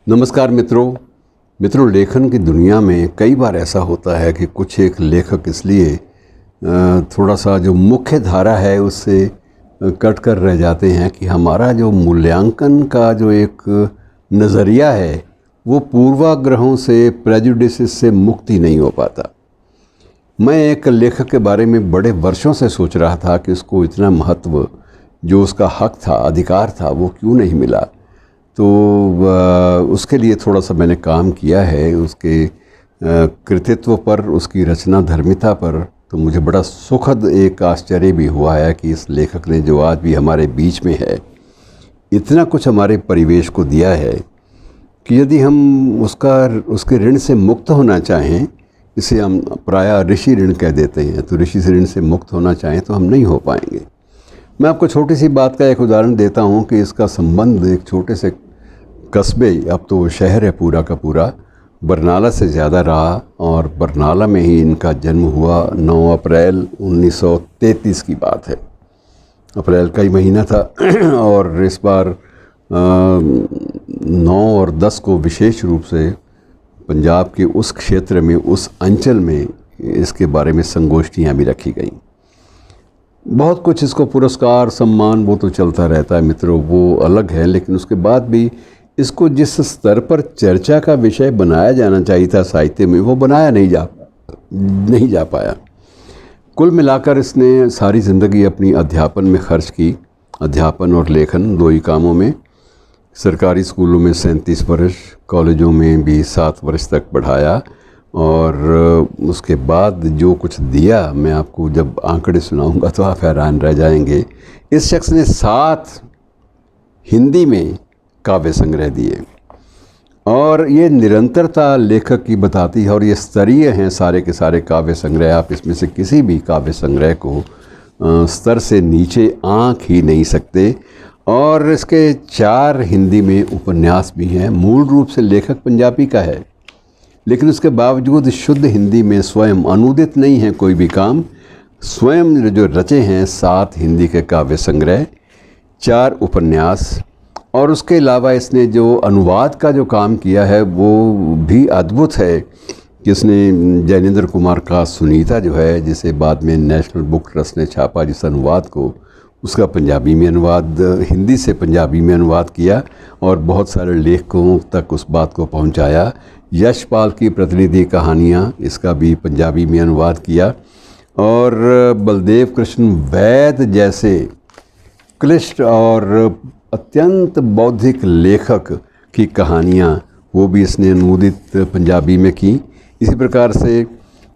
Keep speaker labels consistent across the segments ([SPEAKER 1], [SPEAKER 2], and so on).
[SPEAKER 1] नमस्कार मित्रों, लेखन की दुनिया में कई बार ऐसा होता है कि कुछ एक लेखक इसलिए थोड़ा सा जो मुख्य धारा है उससे कट कर रह जाते हैं कि हमारा जो मूल्यांकन का जो एक नज़रिया है वो पूर्वाग्रहों से, प्रेजुडिसेस से मुक्त ही नहीं हो पाता। मैं एक लेखक के बारे में बड़े वर्षों से सोच रहा था कि उसको इतना महत्व, जो उसका हक था, अधिकार था, वो क्यों नहीं मिला। तो उसके लिए थोड़ा सा मैंने काम किया है, उसके कृतित्व पर, उसकी रचना धर्मिता पर। तो मुझे बड़ा सुखद एक आश्चर्य भी हुआ है कि इस लेखक ने, जो आज भी हमारे बीच में है, इतना कुछ हमारे परिवेश को दिया है कि यदि हम उसके ऋण से मुक्त होना चाहें, इसे हम प्रायः ऋषि ऋण कह देते हैं, तो ऋषि से ऋण से मुक्त होना चाहें तो हम नहीं हो पाएंगे। मैं आपको छोटी सी बात का एक उदाहरण देता हूँ कि इसका संबंध एक छोटे से कस्बे, अब तो शहर है पूरा का पूरा, बरनाला से ज़्यादा रहा। और बरनाला में ही इनका जन्म हुआ। 9 अप्रैल 1933 की बात है। अप्रैल का ही महीना था और इस बार 9 और 10 को विशेष रूप से पंजाब के उस क्षेत्र में, उस अंचल में इसके बारे में संगोष्ठियाँ भी रखी गईं। बहुत कुछ इसको पुरस्कार, सम्मान, वो तो चलता रहता है मित्रों, वो अलग है। लेकिन उसके बाद भी इसको जिस स्तर पर चर्चा का विषय बनाया जाना चाहिए था साहित्य में, वो बनाया नहीं जा पाया। कुल मिलाकर इसने सारी ज़िंदगी अपनी अध्यापन में खर्च की। अध्यापन और लेखन दो ही कामों में। सरकारी स्कूलों में 37 वर्ष, कॉलेजों में भी 7 वर्ष तक पढ़ाया। और उसके बाद जो कुछ दिया, मैं आपको जब आंकड़े सुनाऊंगा तो आप हैरान रह जाएंगे। इस शख्स ने 7 हिंदी में काव्य संग्रह दिए और ये निरंतरता लेखक की बताती है। और ये स्तरीय हैं सारे के सारे काव्य संग्रह। आप इसमें से किसी भी काव्य संग्रह को स्तर से नीचे आंक ही नहीं सकते। और इसके 4 हिंदी में उपन्यास भी हैं। मूल रूप से लेखक पंजाबी का है, लेकिन उसके बावजूद शुद्ध हिंदी में स्वयं अनुदित नहीं है कोई भी काम, स्वयं जो रचे हैं 7 हिंदी के काव्य संग्रह, 4 उपन्यास। और उसके अलावा इसने जो अनुवाद का जो काम किया है वो भी अद्भुत है कि इसने जैनेंद्र कुमार का सुनीता जो है, जिसे बाद में नेशनल बुक ट्रस्ट ने छापा, जिस अनुवाद को, उसका पंजाबी में अनुवाद, हिंदी से पंजाबी में अनुवाद किया और बहुत सारे लेखकों तक उस बात को पहुंचाया। यशपाल की प्रतिनिधि कहानियाँ, इसका भी पंजाबी में अनुवाद किया। और बलदेव कृष्ण वैद जैसे क्लिष्ट और अत्यंत बौद्धिक लेखक की कहानियाँ, वो भी इसने अनुवादित पंजाबी में की। इसी प्रकार से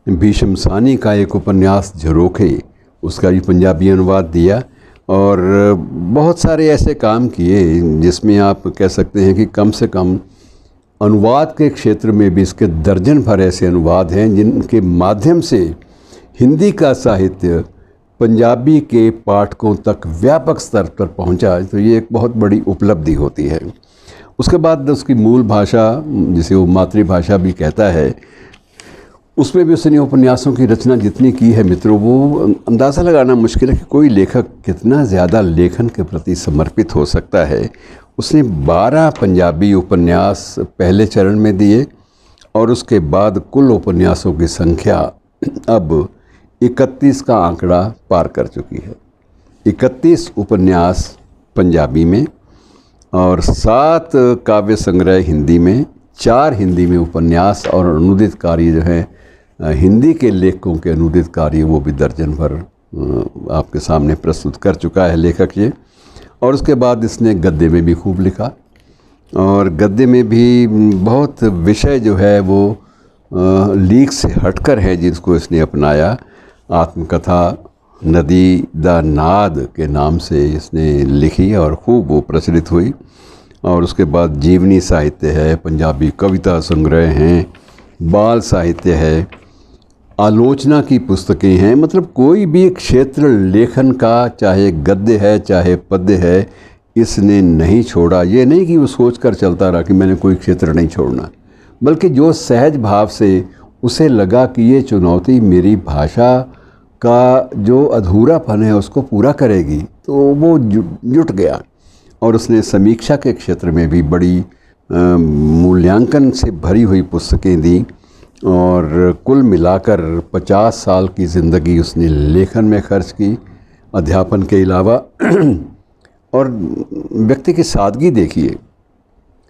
[SPEAKER 1] भीष्म सानी का एक उपन्यास झरोखे, उसका भी पंजाबी अनुवाद दिया। और बहुत सारे ऐसे काम किए जिसमें आप कह सकते हैं कि कम से कम अनुवाद के क्षेत्र में भी इसके दर्जन भर ऐसे अनुवाद हैं जिनके माध्यम से हिंदी का साहित्य पंजाबी के पाठकों तक व्यापक स्तर पर पहुंचा। तो ये एक बहुत बड़ी उपलब्धि होती है। उसके बाद उसकी मूल भाषा, जिसे वो मातृभाषा भी कहता है, उसमें भी उसने उपन्यासों की रचना जितनी की है मित्रों, वो अंदाज़ा लगाना मुश्किल है कि कोई लेखक कितना ज़्यादा लेखन के प्रति समर्पित हो सकता है। उसने 12 पंजाबी उपन्यास पहले चरण में दिए और उसके बाद कुल उपन्यासों की संख्या अब 31 का आंकड़ा पार कर चुकी है। 31 उपन्यास पंजाबी में और 7 काव्य संग्रह हिंदी में, 4 हिंदी में उपन्यास, और अनुदित कार्य जो है हिंदी के लेखकों के अनुदित कार्य, वो भी दर्जन भर आपके सामने प्रस्तुत कर चुका है लेखक ये। और उसके बाद इसने गद्य में भी खूब लिखा और गद्य में भी बहुत विषय जो है वो लीक से हटकर है जिसको इसने अपनाया। आत्मकथा नदी दा नाद के नाम से इसने लिखी और खूब वो प्रचलित हुई। और उसके बाद जीवनी साहित्य है, पंजाबी कविता संग्रह हैं, बाल साहित्य है, आलोचना की पुस्तकें हैं। मतलब कोई भी क्षेत्र लेखन का, चाहे गद्य है चाहे पद्य है, इसने नहीं छोड़ा। ये नहीं कि वो सोच कर चलता रहा कि मैंने कोई क्षेत्र नहीं छोड़ना, बल्कि जो सहज भाव से उसे लगा कि ये चुनौती मेरी भाषा का जो अधूरापन है उसको पूरा करेगी, तो वो जुट गया। और उसने समीक्षा के क्षेत्र में भी बड़ी मूल्यांकन से भरी हुई पुस्तकें दी और कुल मिलाकर 50 साल की ज़िंदगी उसने लेखन में खर्च की, अध्यापन के अलावा। और व्यक्ति की सादगी देखिए,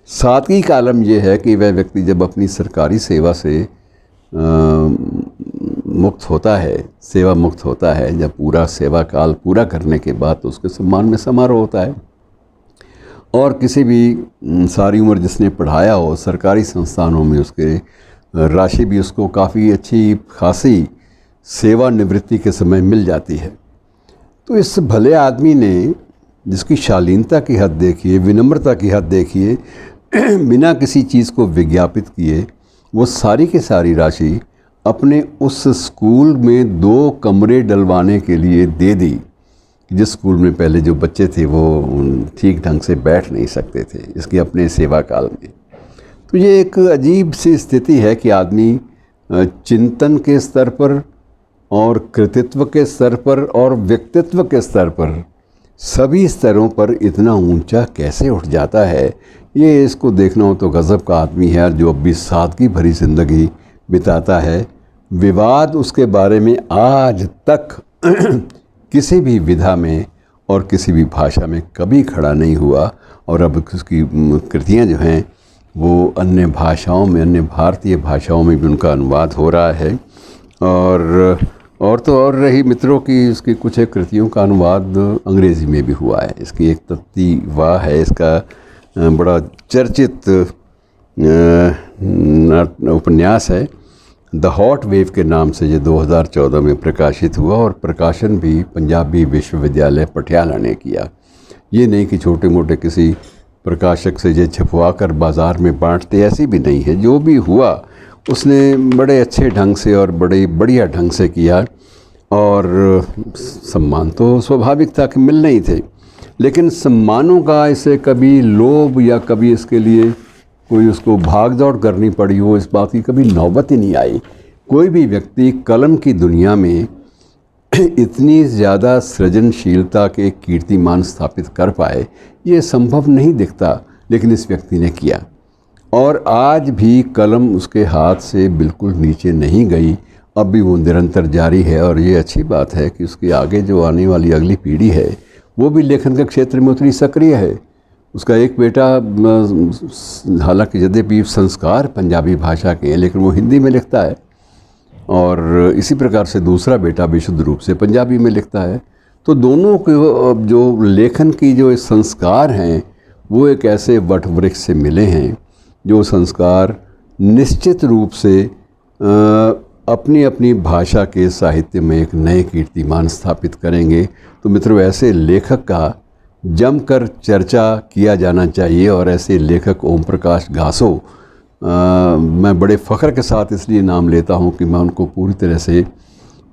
[SPEAKER 1] सादगी का आलम यह है कि वह व्यक्ति जब अपनी सरकारी सेवा से मुक्त होता है, सेवा मुक्त होता है, जब पूरा सेवा काल पूरा करने के बाद तो उसके सम्मान में समारोह होता है। और किसी भी सारी उम्र जिसने पढ़ाया हो सरकारी संस्थानों में, उसके राशि भी उसको काफ़ी अच्छी खासी सेवानिवृत्ति के समय मिल जाती है। तो इस भले आदमी ने, जिसकी शालीनता की हद देखिए, विनम्रता की हद देखिए, बिना किसी चीज़ को विज्ञापित किए वो सारी की सारी राशि अपने उस स्कूल में 2 कमरे डलवाने के लिए दे दी, जिस स्कूल में पहले जो बच्चे थे वो ठीक ढंग से बैठ नहीं सकते थे, इसके अपने सेवा काल में। तो ये एक अजीब सी स्थिति है कि आदमी चिंतन के स्तर पर और कृतित्व के स्तर पर और व्यक्तित्व के स्तर पर, सभी स्तरों पर इतना ऊंचा कैसे उठ जाता है। ये इसको देखना हो तो गज़ब का आदमी है, जो अब भी सादगी भरी ज़िंदगी बिताता है। विवाद उसके बारे में आज तक किसी भी विधा में और किसी भी भाषा में कभी खड़ा नहीं हुआ। और अब उसकी कृतियाँ जो हैं वो अन्य भाषाओं में, अन्य भारतीय भाषाओं में भी उनका अनुवाद हो रहा है। और तो और रही मित्रों की, उसकी कुछ एक कृतियों का अनुवाद अंग्रेज़ी में भी हुआ है। इसकी एक तत्ती वाह है, इसका बड़ा चर्चित उपन्यास है द हॉट वेव के नाम से, ये 2014 में प्रकाशित हुआ और प्रकाशन भी पंजाबी विश्वविद्यालय पटियाला ने किया। ये नहीं कि छोटे मोटे किसी प्रकाशक से ये छपवा कर बाज़ार में बांटते, ऐसी भी नहीं है। जो भी हुआ उसने बड़े अच्छे ढंग से और बड़े बढ़िया ढंग से किया। और सम्मान तो स्वाभाविक था कि मिलने ही थे, लेकिन सम्मानों का इसे कभी लोभ या कभी इसके लिए कोई उसको भाग दौड़ करनी पड़ी हो, इस बात की कभी नौबत ही नहीं आई। कोई भी व्यक्ति कलम की दुनिया में इतनी ज़्यादा सृजनशीलता के कीर्तिमान स्थापित कर पाए, ये संभव नहीं दिखता, लेकिन इस व्यक्ति ने किया। और आज भी कलम उसके हाथ से बिल्कुल नीचे नहीं गई, अब भी वो निरंतर जारी है। और ये अच्छी बात है कि उसके आगे जो आने वाली अगली पीढ़ी है वो भी लेखन के क्षेत्र में उतनी सक्रिय है। उसका एक बेटा, हालांकि यद्यपि संस्कार पंजाबी भाषा के हैं, लेकिन वो हिंदी में लिखता है। और इसी प्रकार से दूसरा बेटा विशुद्ध रूप से पंजाबी में लिखता है। तो दोनों के जो लेखन की जो संस्कार हैं वो एक ऐसे वटवृक्ष से मिले हैं, जो संस्कार निश्चित रूप से अपनी अपनी भाषा के साहित्य में एक नए कीर्तिमान स्थापित करेंगे। तो मित्रों, ऐसे लेखक का जमकर चर्चा किया जाना चाहिए। और ऐसे लेखक ओम प्रकाश गासो, मैं बड़े फ़ख्र के साथ इसलिए नाम लेता हूं कि मैं उनको पूरी तरह से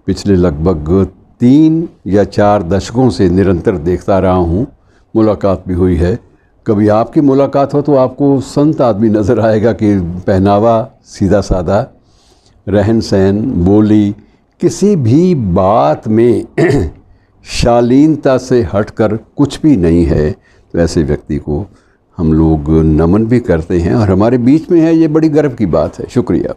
[SPEAKER 1] पिछले लगभग 3 या 4 दशकों से निरंतर देखता रहा हूं। मुलाकात भी हुई है। कभी आपकी मुलाकात हो तो आपको संत आदमी नज़र आएगा कि पहनावा सीधा साधा, रहन सहन, बोली, किसी भी बात में शालीनता से हटकर कुछ भी नहीं है। तो ऐसे व्यक्ति को हम लोग नमन भी करते हैं और हमारे बीच में है, ये बड़ी गर्व की बात है। शुक्रिया।